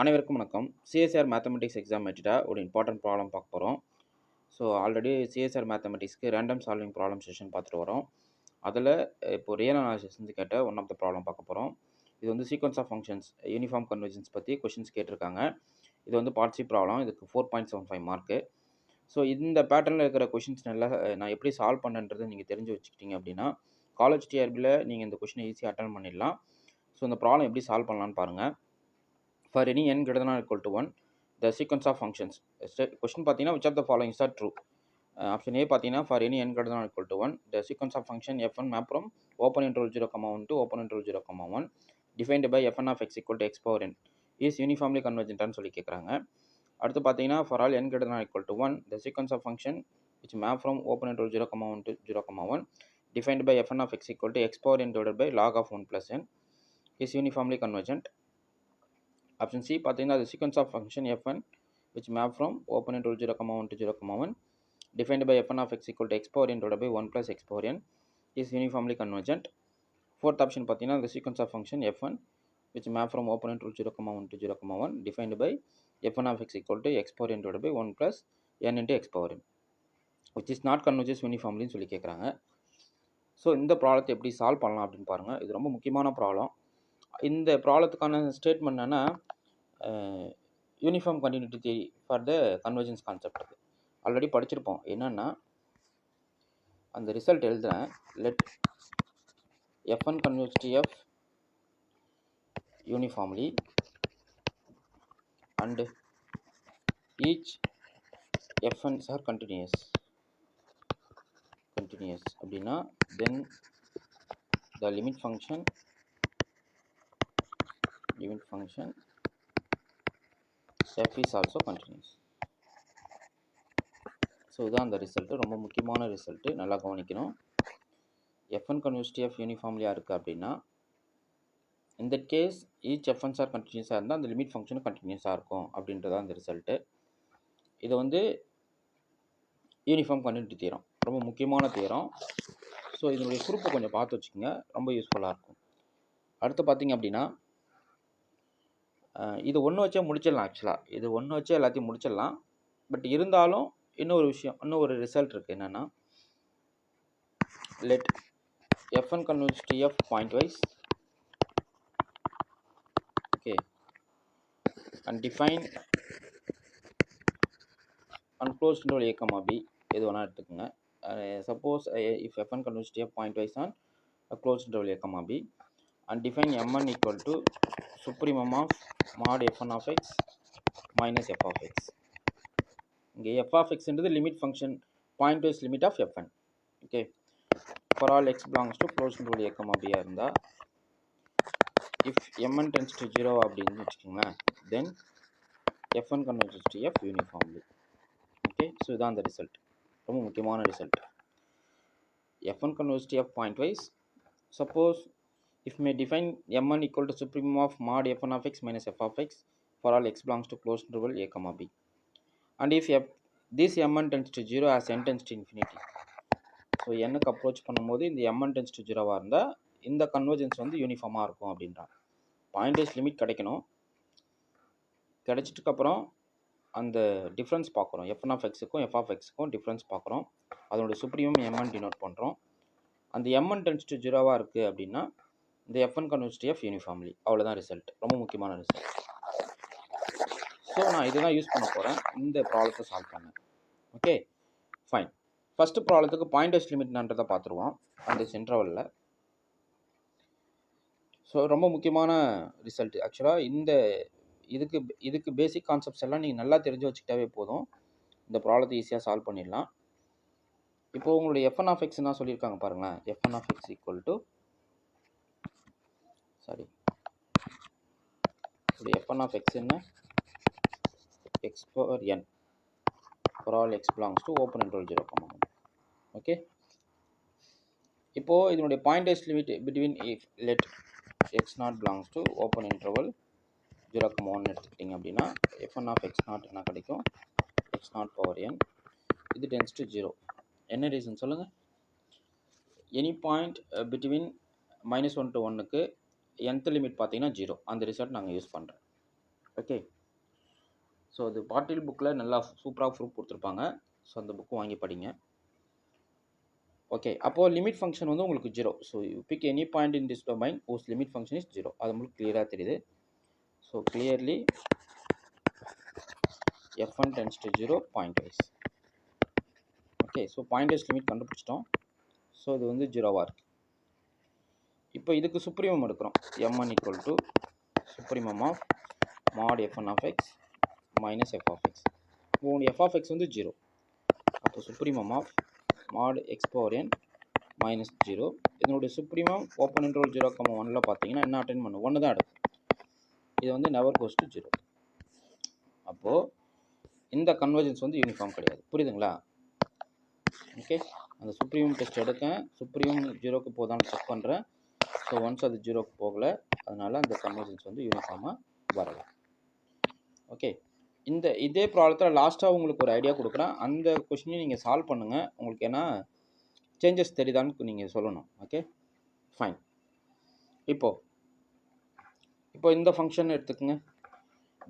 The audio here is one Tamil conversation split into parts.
அனைவருக்கும் வணக்கம். சிஎஸ்ஆர் மேத்தமெட்டிக்ஸ் எக்ஸாம் வச்சுட்டா ஒரு இம்பார்ட்டன்ட் ப்ராப்ளம் பார்க்க போகிறோம். ஸோ ஆல்ரெடி சிஎஸ்ஆர் மேத்தமெட்டிக்ஸ்க்கு ரேண்டம் சால்விங் ப்ராப்ளம் செஷன் பார்த்துட்டு வரோம். அதில் இப்போ ரியல் அனாலிசிஸ் கேட்ட ஒன் ஆஃப் த ப்ராப்ளம் பார்க்க போகிறோம். இது வந்து sequence of functions uniform convergence பற்றி கொஷின்ஸ் கேட்டிருக்காங்க. இது வந்து பார்ட் சி ப்ராப்ளம். இதுக்கு 4.75 மார்க்கு. ஸோ இந்த பேட்டர்னில் இருக்கிற கொஷின்ஸ் நல்லா நான் எப்படி சால்வ் பண்ணுன்றது நீங்கள் தெரிஞ்சு வச்சுக்கிட்டீங்க அப்படின்னா காலேஜ் டிஆர்பியில் நீங்கள் இந்த கொஷினை ஈஸியாக அட்டன் பண்ணிடலாம். ஸோ இந்த ப்ராப்ளம் எப்படி சால்வ் பண்ணலான்னு பாருங்கள். For any n greater than or equal to 1, the sequence of functions. Question பார்த்தீங்கன்னா which of the following are true? Option A பார்த்தீங்கன்னா for any n greater than or equal to 1, the sequence of function f1 map from open interval 0, 1 to open interval 0, 1 defined by fn of x equal to x power n is uniformly convergent ன்னு சொல்லி கேட்குறாங்க. அடுத்து பார்த்தீங்கன்னா for all n greater than or equal to 1, the sequence of function which map from open interval 0, 1 to 0, 1 defined by fn of x equal to x power n divided by log of 1 plus n is uniformly convergent. Option C பார்த்தீங்கன்னா the sequence of function f1 which map from open interval 0, 1 to 0, 1 defined by fn of x equal to x power n divided by 1 plus x power n is uniformly convergent. Fourth option பார்த்தீங்கன்னா the sequence of function f1 which map from open interval 0, 1 to 0, 1 defined by fn of x equal to x power n divided by 1 plus n into x power n which is not converges uniformly சொல்லி கேட்குறாங்க. ஸோ இந்த ப்ராப்ளத்தை எப்படி சால்வ் பண்ணலாம் அப்படின்னு பாருங்கள். இது ரொம்ப முக்கியமான ப்ராப்ளம். இந்த ப்ராப்ளத்துக்கான ஸ்டேட்மெண்ட் என்னன்னா uniform continuity theory for the convergence concept already படிச்சிருப்போம். என்னன்னா அந்த ரிசல்ட் எழுதுறேன். Let f1 converge to f uniformly and each fn's are continuous அப்படின்னா then the limit function f is also continuous. So இதுதான் அந்த ரிசல்ட்டு. ரொம்ப முக்கியமான ரிசல்ட்டு, நல்லா கவனிக்கணும். f1 converge to f யூனிஃபார்ம்லியாக இருக்குது அப்படின்னா இந்த கேஸ் ஈச் fn's ஆர் கண்டினியூஸாக இருந்தால் அந்த லிமிட் ஃபங்க்ஷனும் கண்டினியூஸாக இருக்கும் அப்படின்றதான் அந்த ரிசல்ட்டு. இது வந்து யூனிஃபார்ம் கண்டினியூட்டி தியரம், ரொம்ப முக்கியமான தியரம். ஸோ இதனுடைய குரூப்பை கொஞ்சம் பார்த்து வச்சுக்கோங்க, ரொம்ப யூஸ்ஃபுல்லாக இருக்கும். அடுத்து பார்த்தீங்க அப்படின்னா இது ஒன்று வச்சே முடிச்சிடலாம். ஆக்சுவலாக இது ஒன்று வச்சே எல்லாத்தையும் முடிச்சிடலாம். பட் இருந்தாலும் இன்னொரு விஷயம், இன்னொரு ரிசல்ட் இருக்குது. என்னென்னா let f1 converge to f point wise, okay, and define unclosed interval a comma b, எது வேணால் எடுத்துக்கோங்க. Suppose if f1 converge to f point wise on a closed interval a comma b and define mn equal to supremum of mod f1 of x minus f of x. இங்கே f of x என்றது limit function, point wise limit of fn. Okay, for all x belongs to closed interval a comma b இருந்தால் if mn tends to 0 அப்படின்னு வச்சுக்கோங்களேன், then f1 converges to f uniformly. Okay, so இதுதான் அந்த ரிசல்ட், ரொம்ப முக்கியமான result. f1 converges to f point wise. Suppose if may define mn equal to supremum of mod f1 of x minus f of x for all x belongs to closed interval a comma b, and if this mn tends to 0 as n tends to infinity. So என்னக்கு அப்ரோச் பண்ணும்போது இந்த mn tends to 0வாக இருந்தால் இந்த கன்வர்ஜென்ஸ் வந்து யூனிஃபார்மாக இருக்கும் அப்படின்றாங்க. பாயிண்ட் வைஸ் லிமிட் கிடைக்கணும். கிடைச்சிட்டுக்கப்புறம் அந்த டிஃப்ரென்ஸ் பார்க்குறோம். fn of xக்கும் f of xக்கும் டிஃப்ரென்ஸ் பார்க்குறோம். அதனுடைய சுப்ரீமம் mn டினோட் பண்ணுறோம். அந்த mn tends to 0வாக இருக்குது அப்படின்னா இந்த f1 converges to f uniformly. அவ்வளோதான் ரிசல்ட், ரொம்ப முக்கியமான ரிசல்ட். ஸோ நான் இதுதான் யூஸ் பண்ண போகிறேன் இந்த ப்ராப்ளத்தை சால்வ் பண்ண. Okay, fine. ஃபஸ்ட்டு ப்ராப்ளத்துக்கு பாயிண்ட் வைஸ் லிமிட்ன்றதை பார்த்துருவோம் அந்த இன்டர்வலில். ஸோ ரொம்ப முக்கியமான ரிசல்ட். ஆக்சுவலாக இதுக்கு பேசிக் கான்செப்ட்ஸ் எல்லாம் நீங்கள் நல்லா தெரிஞ்சு வச்சுக்கிட்டாவே போதும், இந்த ப்ராப்ளத்தை ஈஸியாக சால்வ் பண்ணிடலாம். இப்போது உங்களுடைய fn of x என்ன சொல்லியிருக்காங்க பாருங்களேன். fn of x equal to fn of x என்ன, x power n for all x belongs to open interval 0, 1. Okay, இப்போது இதனுடைய point wise limit between let x not belongs to open interval 0, 1 எடுத்துக்கிட்டிங்க அப்படின்னா fn of x நாட் என்ன கிடைக்கும், x நாட் பவர் n. இது டென்ஸ் டு 0. என்ன ரீசன் சொல்லுங்கள். எனி பாயிண்ட் பிட்வீன் -1 to 1க்கு nth லிமிட் பார்த்தீங்கன்னா 0. அந்த ரிசல்ட் நாங்கள் யூஸ் பண்ணுறோம். ஓகே. ஸோ அது பாட்டில் புக்கில் நல்லா சூப்பராக ப்ரூஃப் கொடுத்துருப்பாங்க. ஸோ அந்த புக்கு வாங்கி படிங்க. ஓகே. அப்போது லிமிட் ஃபங்க்ஷன் வந்து உங்களுக்கு 0. So you pick any point in this domain whose limit function is 0. அது உங்களுக்கு கிளியராக தெரியுது. So clearly f1 tends to 0 point wise. Okay. So point wise limit கண்டுபிடிச்சிட்டோம். ஸோ இது வந்து 0வாக இருக்குது. இப்போ இதுக்கு சுப்ரீமம் எடுக்கிறோம். m1 equal to supremum of mod f1 of x minus f of x. உங்களுடைய f of x வந்து 0. அப்போ supremum of mod x power n minus 0. இதனுடைய சுப்ரீமம் ஓப்பன் இன்டர்வல் 0,1ல் பார்த்தீங்கன்னா என்ன அட்டைன் பண்ணும்? 1 தான் எடுக்கும். இது வந்து நெவர் கோஸ் டு 0. அப்போது இந்த கன்வர்ஜென்ஸ் வந்து யூனிஃபார்ம் கிடையாது. புரியுதுங்களா? ஓகே. அந்த சுப்ரீமம் டெஸ்ட் எடுக்கேன். சுப்ரீமம் 0க்கு போதான்னு செக் பண்ணுறேன். ஸோ ஒன்ஸ் அது 0க்கு போகலை, அதனால் அந்த கன்வர்ஜென்ஸ் வந்து யூனிஃபார்மாக வரலை. ஓகே. இதே ப்ராப்ளத்தில் லாஸ்ட்டாக உங்களுக்கு ஒரு ஐடியா கொடுக்குறேன். அந்த கொஷினையும் நீங்கள் சால்வ் பண்ணுங்கள். உங்களுக்கு ஏன்னா சேஞ்சஸ் தெரியுதான்னு நீங்கள் சொல்லணும். Okay fine. இப்போ இந்த ஃபங்க்ஷன் எடுத்துக்கோங்க.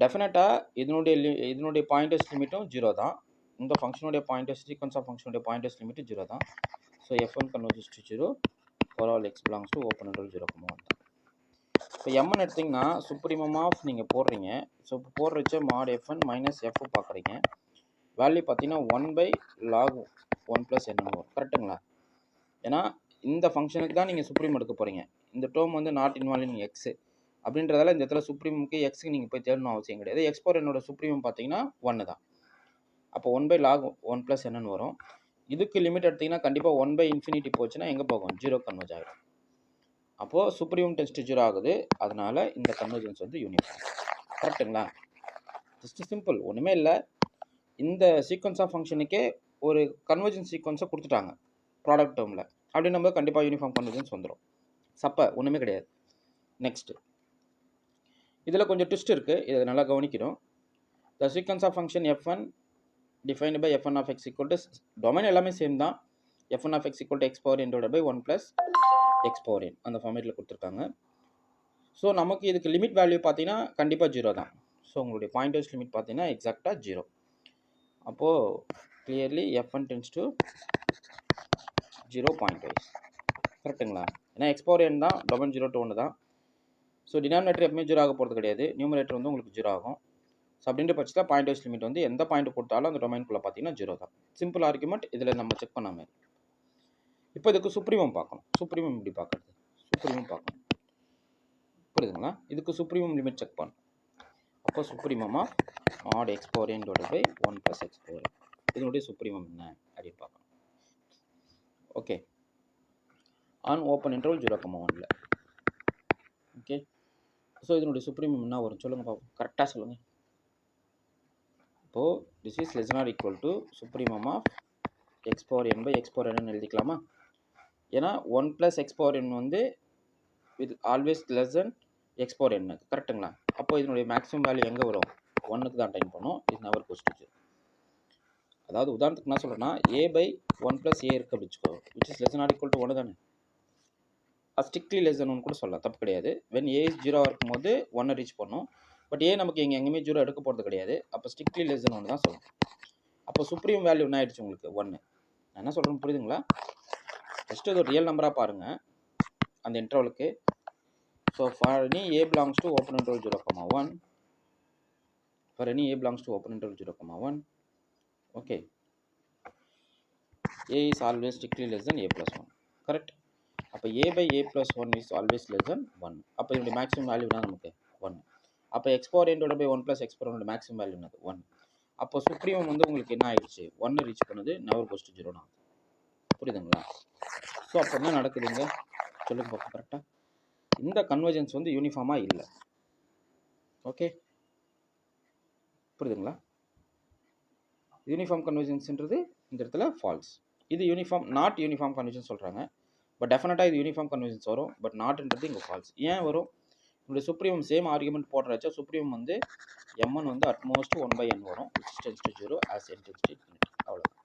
டெஃபினட்டாக இதனுடைய பாயிண்டர்ஸ் லிமிட்டும் 0 தான். இந்த ஃபங்க்ஷனுடைய பாயிண்டர்ஸ் சீக்வன்ஸ் ஆஃப் ஃபங்க்ஷனுடைய பாயிண்டர்ஸ் லிமிட்டும் 0 தான். So f1 converges to 0 for all x belongs to open interval 0,1 தான். இப்போ mன்னு எடுத்திங்கன்னா சுப்ரீமம் ஆஃப் நீங்கள் போடுறீங்க. ஸோ இப்போ போடுறச்ச mod f1 மைனஸ் f பார்க்குறீங்க. வேல்யூ பார்த்தீங்கன்னா 1/log 1 + n வரும். கரெக்டுங்களா? ஏன்னா இந்த ஃபங்க்ஷனுக்கு தான் நீங்கள் சுப்ரீம் எடுக்க போகிறீங்க. இந்த டேர்ம் வந்து நாட் இன்வால்விங் எக்ஸு அப்படின்றதால இந்த இடத்துல சுப்ரீமுக்கு எக்ஸுக்கு நீங்கள் போய் தேடணும் அவசியம் கிடையாது. எக்ஸ் பவர் என்னோட சுப்ரீமம் பார்த்தீங்கன்னா 1 தான். அப்போ 1/log 1 + n வரும். இதுக்கு லிமிட் எடுத்திங்கன்னா கண்டிப்பாக 1/∞ போச்சுன்னா எங்கே போகும்? 0 கன்வர்ஜ் ஆகிடும். அப்போது சுப்ரீமம் டென்ஸ் டு 0 ஆகுது. அதனால் இந்த கன்வர்ஜென்ஸ் வந்து யூனிஃபார்ம். கரெக்டுங்களா? ஜஸ்ட் சிம்பிள், ஒன்றுமே இல்லை. இந்த சீக்வன்ஸ் ஆஃப் ஃபங்க்ஷனுக்கே ஒரு கன்வர்ஜென்ஸ் சீக்வன்ஸை கொடுத்துட்டாங்க ப்ராடக்ட் டேர்மில். அப்படின்னு நம்ம கண்டிப்பாக யூனிஃபார்ம் கன்வர்ஜென்ஸ் வந்துடும். சப்ப ஒன்றுமே கிடையாது. நெக்ஸ்ட்டு இதில் கொஞ்சம் ட்விஸ்ட் இருக்குது. இதை நல்லா கவனிக்கணும். The sequence of function f1 defined by f1 of x equal to domain எல்லாமே சேம் தான். f1 of x equal to x power n divided by 1 plus x power n அந்த ஃபார்மேட்டில் கொடுத்துருக்காங்க. ஸோ நமக்கு இதுக்கு லிமிட் வேல்யூ பார்த்தீங்கன்னா கண்டிப்பாக 0 தான். ஸோ உங்களுடைய பாயிண்டர்ஸ் லிமிட் பார்த்தீங்கன்னா எக்ஸாக்டாக 0. அப்போது clearly f1 tends to 0 point wise. கரெக்டுங்களா? ஏன்னா x power n தான், டொமைன் 0 to 1 தான். ஸோ டினாமினேட்டர் எப்பவுமே 0 ஆக போகிறது கிடையாது. நியூமரேட்டர் வந்து உங்களுக்கு 0 ஆகும். ஸோ அப்படின்ற பட்சத்தில் பாயிண்ட் வைஸ் லிமிட் வந்து எந்த பாயிண்ட் கொடுத்தாலும் அந்த டொமைனுக்குள்ளே பார்த்தீங்கன்னா 0 தான். Simple argument. இதில் நம்ம செக் பண்ண மாதிரி. இப்போ இதுக்கு சுப்ரீமம் பார்க்கணும். சுப்ரீமம் இப்படி பார்க்குறது, சுப்ரீமம் பார்க்கணும். புரியுதுங்களா? இதுக்கு சுப்ரீமம் லிமிட் செக் பண்ணணும். அப்போ supremum of mod x power n divided by 1 plus x power n. இதனுடைய சுப்ரீமம் என்ன அப்படின்னு பார்க்கணும். ஓகே. ஆன் ஓப்பன் இன்டர்வல் 0,1ல். ஓகே. ஸோ இதனுடைய சுப்ரீமம் என்ன வரும் சொல்லுங்கள் பாப்போம். கரெக்டாக சொல்லுங்கள். இப்போது this is less or equal to supremum of x power n by x power n எழுதிக்கலாமா? ஏன்னா 1 plus x power n வந்து with always less than x power n. கரெக்டுங்களா? அப்போ இதனுடைய மேக்ஸிமம் வேல்யூ எங்கே வரும்? 1க்கு தான் டைம் பண்ணும். இது நெவர் கோஸ் டு 0. அதாவது உதாரணத்துக்கு என்ன சொல்கிறேன்னா a/1 + a இருக்குது அப்படி வச்சுக்கோ, which is less or equal to 1 தானே. ஸ்ட்ரிக்ட்லி லெஸ் தென் 1 கூட சொல்லலாம், தப்பு கிடையாது. வென் a is 0 இருக்கும்போது 1 ரீச் பண்ணும். பட் a நமக்கு இங்கே எங்கேயுமே 0 எடுக்க போகிறது கிடையாது. அப்போ ஸ்ட்ரிக்ட்லி லெஸ் தென் 1 தான் சொல்லணும். அப்போ சுப்ரீம் வேல்யூ என்ன ஆயிடுச்சு உங்களுக்கு? 1. நான் என்ன சொல்கிறேன்னு புரியுதுங்களா? ஜஸ்ட் அது ரியல் நம்பராக பாருங்கள் அந்த இன்டர்வலுக்கு. So for any a belongs to open interval 0,1, for any a belongs to open interval 0,1, okay, a is always strictly less than a plus 1. Correct? அப்போ a/a plus 1 is always less than 1. அப்போ இதனுடைய மேக்ஸிமம் வேல்யூ தான் நமக்கு 1. அப்போ x power n divided by 1 plus x power n maximum value என்னது? 1. அப்போ சுப்ரீமம் வந்து உங்களுக்கு என்ன ஆயிடுச்சு? 1 ரீச் பண்ணுது. நெவர் கோஸ் டு 0 தான். புரியுதுங்களா? ஸோ அப்போ என்ன நடக்குதுங்க சொல்லுங்க பார்ப்போம். கரெக்டாக இந்த கன்வர்ஜென்ஸ் வந்து யூனிஃபார்மாக இல்லை. ஓகே, புரியுதுங்களா? யூனிஃபார்ம் கன்வர்ஜென்ஸ்ன்றது இந்த இடத்துல ஃபால்ஸ். இது யூனிஃபார்ம் நாட் யூனிஃபார்ம் கன்வர்ஜென்ஸ் சொல்கிறாங்க. பட் டெஃபினட்டாக இது யூனிஃபார்ம் கன்வர்ஜென்ஸ் வரும். பட் நாட்ன்றது இங்கே ஃபால்ஸ். ஏன் வரும்? உங்களுடைய சுப்ரீமம் சேம் ஆர்குமெண்ட் போடுறச்சா சுப்ரீமம் வந்து m1 வந்து அட்மோஸ்ட் 1/n வரும், which tends to 0 as n tends to infinity. அவ்வளோதான்.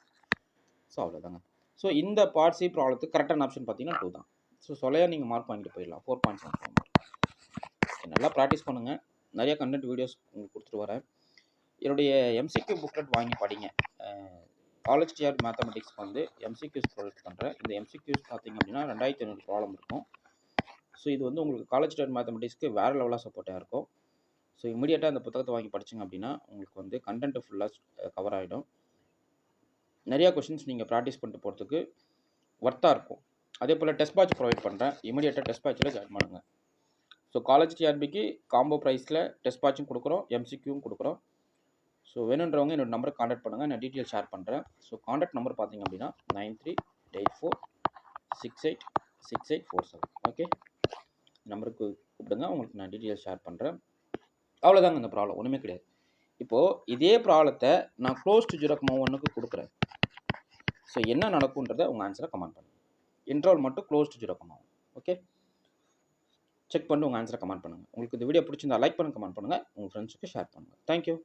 ஸோ அவ்வளோதாங்க. ஸோ இந்த பார்ட் சி ப்ராப்ளத்துக்கு கரெக்டான ஆப்ஷன் பார்த்தீங்கன்னா 2 தான். ஸோ சொல்லையாக நீங்கள் மார்க் வாங்கிட்டு போயிடலாம். 4.75 மார்க். நல்லா ப்ராக்டிஸ் பண்ணுங்கள். நிறைய கண்டென்ட் வீடியோஸ் உங்களுக்கு கொடுத்துட்டு வரேன். என்னுடைய எம்சிக்யூ புக்லெட் வாங்கி படிங்க. காலேஜ் டிஆர் மேத்தமெட்டிக்ஸ்க்கு வந்து எம்சிக்யூஸ் ப்ரொவைட் பண்ணுறேன். இந்த எம்சிக்யூஸ் பார்த்தீங்க அப்படின்னா 2500 ப்ராப்ளம் இருக்கும். ஸோ இது வந்து உங்களுக்கு காலேஜ் டிஆர் மேத்தமெட்டிக்ஸ்க்கு வேறு லெவலாக சப்போர்ட்டாக இருக்கும். ஸோ இமீடியட்டாக அந்த புத்தகத்தை வாங்கி படிச்சிங்க அப்படின்னா உங்களுக்கு வந்து கண்டென்ட் ஃபுல்லாக கவர் ஆகிடும். நிறையா கொஷின்ஸ் நீங்கள் ப்ராக்டிஸ் பண்ணிட்டு போகிறதுக்கு ஒர்த்தாக இருக்கும். அதே போல் டெஸ்ட் பேட்ச் ப்ரொவைட் பண்ணுறேன். இமீடியட்டாக டெஸ்ட் பேட்சில் ஜாயின் பண்ணுங்கள். ஸோ காலேஜ் டிஆர்பிக்கு காம்போ ப்ரைஸில் டெஸ்ட் பேட்சும் கொடுக்குறோம், எம்சிக்யூவும் கொடுக்குறோம். ஸோ வேணுன்றவங்க என்னோட நம்பரை காண்டாக்ட் பண்ணுங்கள். நான் டீட்டெயில் ஷேர் பண்ணுறேன். ஸோ காண்டாக்ட் நம்பர் பார்த்தீங்க அப்படின்னா 9384686847. ஓகே, நம்பருக்கு கூப்பிடுங்க. உங்களுக்கு நான் டீட்டெயில் ஷேர் பண்ணுறேன். அவ்வளோதாங்க இந்த ப்ராப்ளம், ஒன்றுமே கிடையாது. இப்போது இதே ப்ராப்ளத்தை நான் க்ளோஸ் டு 0,1க்கு கொடுக்குறேன். ஸோ என்ன நடக்குன்றதை உங்கள் ஆன்சரை கமெண்ட் பண்ணுங்கள். இன்டர்வல் மட்டும் க்ளோஸ் டு 0,1. ஓகே, செக் பண்ணி உங்கள் ஆன்சரை கமெண்ட் பண்ணுங்கள். உங்களுக்கு இந்த வீடியோ பிடிச்சிருந்தா லைக் பண்ணுங்கள், கமெண்ட் பண்ணுங்கள், உங்கள் ஃப்ரெண்ட்ஸுக்கு ஷேர் பண்ணுங்கள். தேங்க்யூ.